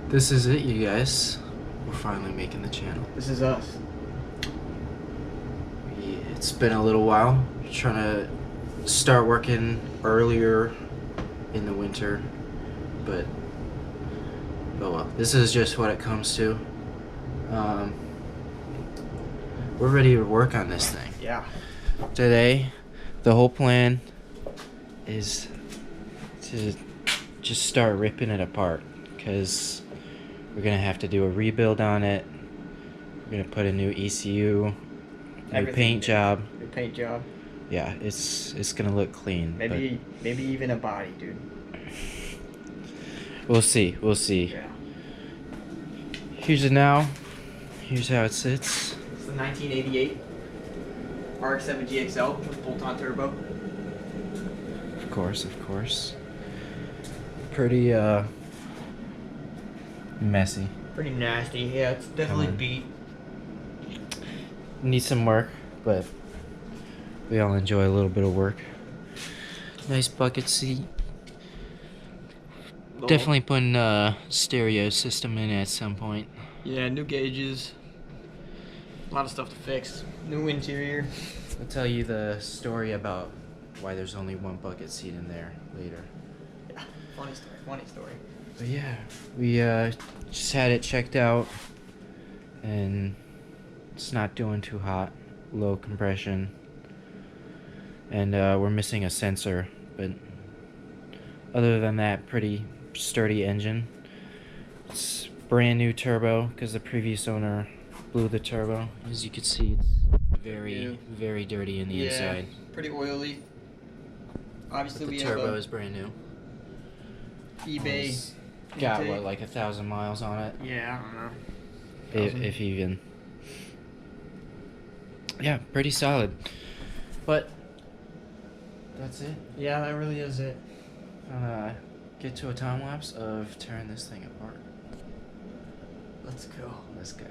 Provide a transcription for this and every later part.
This is it, you guys. We're finally making the channel. This is us. It's been a little while. Trying to start working earlier in the winter, but oh well. This is just what it comes to. We're ready to work on this thing. Yeah. Today, the whole plan is to just start ripping it apart, because we're gonna have to do a rebuild on it. We're gonna put a new ECU, new paint job. New paint job. Yeah, it's gonna look clean. Maybe even a body, dude. We'll see. We'll see. Yeah. Here's it now. Here's how it sits. It's the 1988 RX-7 GXL with bolt-on turbo. Of course, of course. Pretty messy. Pretty nasty. Yeah, it's definitely beat. Needs some work, but we all enjoy a little bit of work. Nice bucket seat. Definitely putting a stereo system in at some point. Yeah, new gauges. A lot of stuff to fix. New interior. I'll tell you the story about why there's only one bucket seat in there later. Yeah, funny story. Funny story. But yeah, we just had it checked out, and it's not doing too hot. Low compression, and we're missing a sensor, but other than that, pretty sturdy engine. It's brand new turbo because the previous owner blew the turbo. As you can see, it's very dirty in the inside. Pretty oily. Obviously, But the we turbo have is brand new. eBay. It's got intake. what, like 1,000 miles on it, Yeah, I don't know. if even. Yeah, pretty solid. But that's it. Yeah, that really is it. Get to a time lapse of tearing this thing apart. Let's go. Let's go.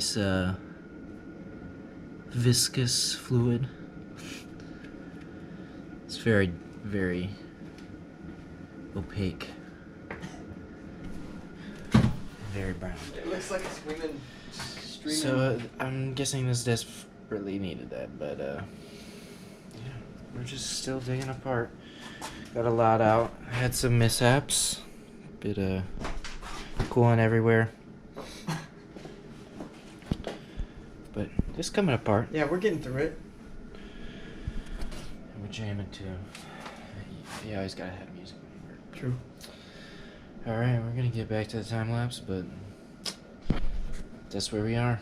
nice viscous fluid. It's very, very opaque. Very brown. It looks like it's streaming. So I'm guessing this disc really needed that, but yeah, we're just still digging apart. Got a lot out. Had some mishaps. Bit of coolant everywhere. But just coming apart. Yeah, we're getting through it. And we're jamming too. You always gotta have music. True. Alright, we're gonna get back to the time lapse, but that's where we are.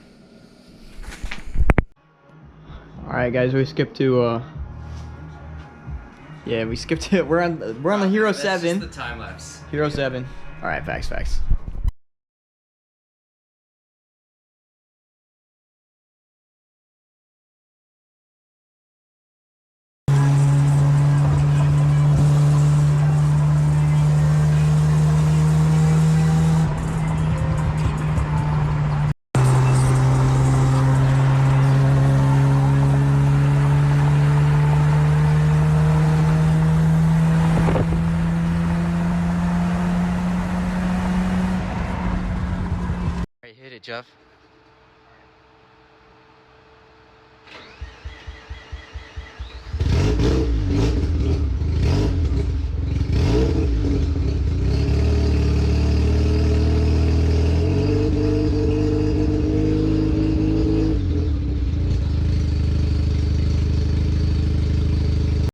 Alright guys, we skipped to yeah, we skipped it. We're on the Hero 7. Just the time lapse. Hero 7. Alright, facts. Alright, hit it, Jeff.